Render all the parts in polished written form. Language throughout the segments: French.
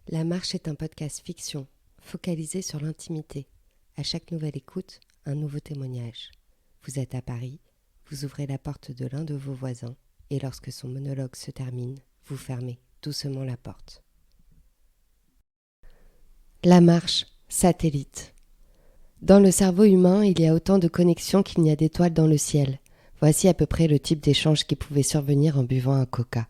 La Marche est un podcast fiction, focalisé sur l'intimité. À chaque nouvelle écoute, un nouveau témoignage. Vous êtes à Paris, vous ouvrez la porte de l'un de vos voisins, et lorsque son monologue se termine, vous fermez doucement la porte. La Marche, satellite. Dans le cerveau humain, il y a autant de connexions qu'il n'y a d'étoiles dans le ciel. Voici à peu près le type d'échange qui pouvait survenir en buvant un coca.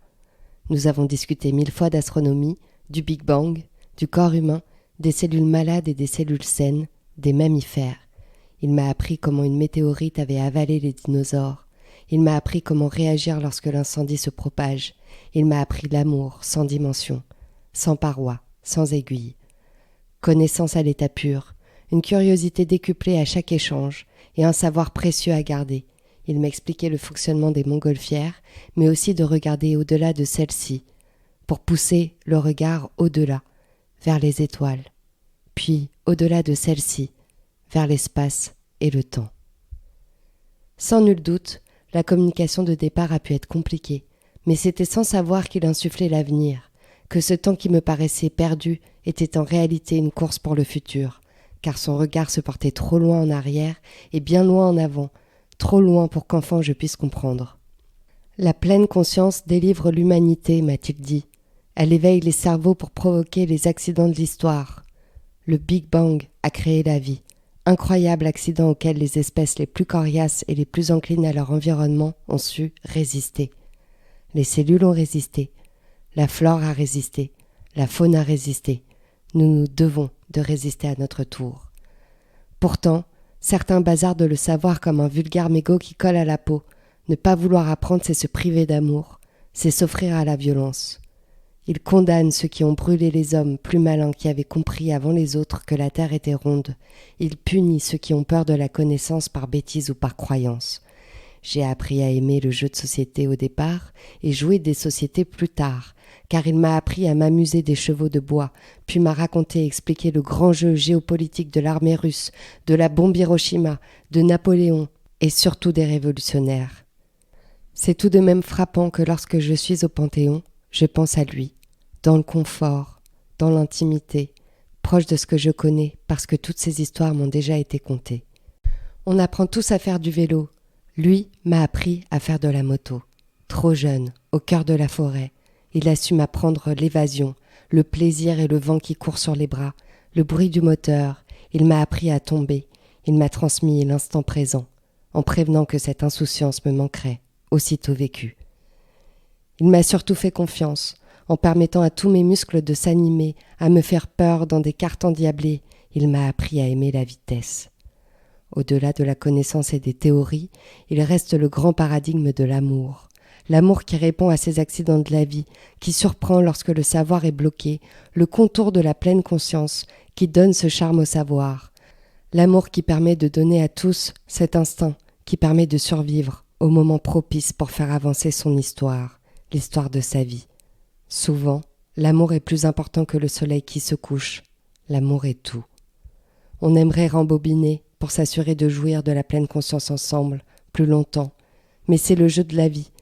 Nous avons discuté 1000 fois d'astronomie, du Big Bang, du corps humain, des cellules malades et des cellules saines, des mammifères. Il m'a appris comment une météorite avait avalé les dinosaures. Il m'a appris comment réagir lorsque l'incendie se propage. Il m'a appris l'amour sans dimension, sans parois, sans aiguille. Connaissance à l'état pur, une curiosité décuplée à chaque échange et un savoir précieux à garder. Il m'a expliqué le fonctionnement des montgolfières, mais aussi de regarder au-delà de celles-ci, pour pousser le regard au-delà, vers les étoiles, puis au-delà de celles-ci, vers l'espace et le temps. Sans nul doute, la communication de départ a pu être compliquée, mais c'était sans savoir qu'il insufflait l'avenir, que ce temps qui me paraissait perdu était en réalité une course pour le futur, car son regard se portait trop loin en arrière et bien loin en avant, trop loin pour qu'enfant je puisse comprendre. La pleine conscience délivre l'humanité, m'a-t-il dit. Elle éveille les cerveaux pour provoquer les accidents de l'histoire. Le Big Bang a créé la vie. Incroyable accident auquel les espèces les plus coriaces et les plus enclines à leur environnement ont su résister. Les cellules ont résisté. La flore a résisté. La faune a résisté. Nous nous devons de résister à notre tour. Pourtant, certains bazardent le savoir comme un vulgaire mégot qui colle à la peau. Ne pas vouloir apprendre, c'est se priver d'amour. C'est s'offrir à la violence. Ils condamnent ceux qui ont brûlé les hommes plus malins qui avaient compris avant les autres que la terre était ronde. Ils punissent ceux qui ont peur de la connaissance par bêtise ou par croyance. J'ai appris à aimer le jeu de société au départ et jouer des sociétés plus tard, car il m'a appris à m'amuser des chevaux de bois, puis m'a raconté et expliqué le grand jeu géopolitique de l'armée russe, de la bombe Hiroshima, de Napoléon et surtout des révolutionnaires. C'est tout de même frappant que lorsque je suis au Panthéon, je pense à lui, dans le confort, dans l'intimité, proche de ce que je connais, parce que toutes ces histoires m'ont déjà été contées. On apprend tous à faire du vélo. Lui m'a appris à faire de la moto. Trop jeune, au cœur de la forêt, il a su m'apprendre l'évasion, le plaisir et le vent qui court sur les bras, le bruit du moteur. Il m'a appris à tomber. Il m'a transmis l'instant présent, en prévenant que cette insouciance me manquerait, aussitôt vécue. Il m'a surtout fait confiance, en permettant à tous mes muscles de s'animer, à me faire peur dans des cartes endiablées. Il m'a appris à aimer la vitesse. Au-delà de la connaissance et des théories, il reste le grand paradigme de l'amour. L'amour qui répond à ces accidents de la vie, qui surprend lorsque le savoir est bloqué, le contour de la pleine conscience, qui donne ce charme au savoir. L'amour qui permet de donner à tous cet instinct, qui permet de survivre au moment propice pour faire avancer son histoire. L'histoire de sa vie. Souvent, l'amour est plus important que le soleil qui se couche. L'amour est tout. On aimerait rembobiner pour s'assurer de jouir de la pleine conscience ensemble, plus longtemps. Mais c'est le jeu de la vie,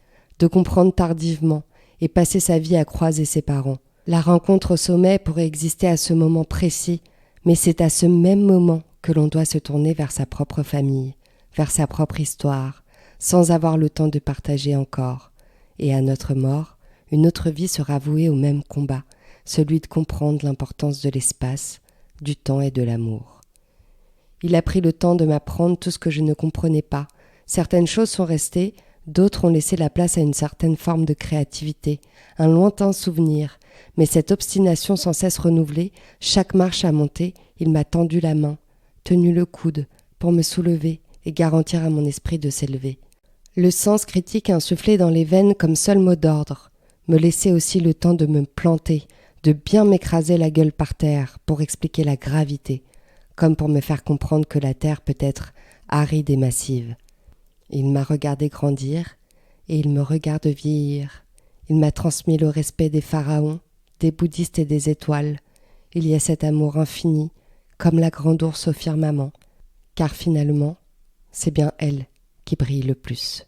de comprendre tardivement et passer sa vie à croiser ses parents. La rencontre au sommet pourrait exister à ce moment précis, mais c'est à ce même moment que l'on doit se tourner vers sa propre famille, vers sa propre histoire, sans avoir le temps de partager encore. Et à notre mort, une autre vie sera vouée au même combat, celui de comprendre l'importance de l'espace, du temps et de l'amour. Il a pris le temps de m'apprendre tout ce que je ne comprenais pas. Certaines choses sont restées, d'autres ont laissé la place à une certaine forme de créativité, un lointain souvenir. Mais cette obstination sans cesse renouvelée, chaque marche à monter, il m'a tendu la main, tenu le coude, pour me soulever et garantir à mon esprit de s'élever. Le sens critique insufflé dans les veines comme seul mot d'ordre, me laissait aussi le temps de me planter, de bien m'écraser la gueule par terre pour expliquer la gravité, comme pour me faire comprendre que la terre peut être aride et massive. Il m'a regardé grandir et il me regarde vieillir. Il m'a transmis le respect des pharaons, des bouddhistes et des étoiles. Il y a cet amour infini, comme la grande ours au firmament, car finalement, c'est bien elle qui brille le plus.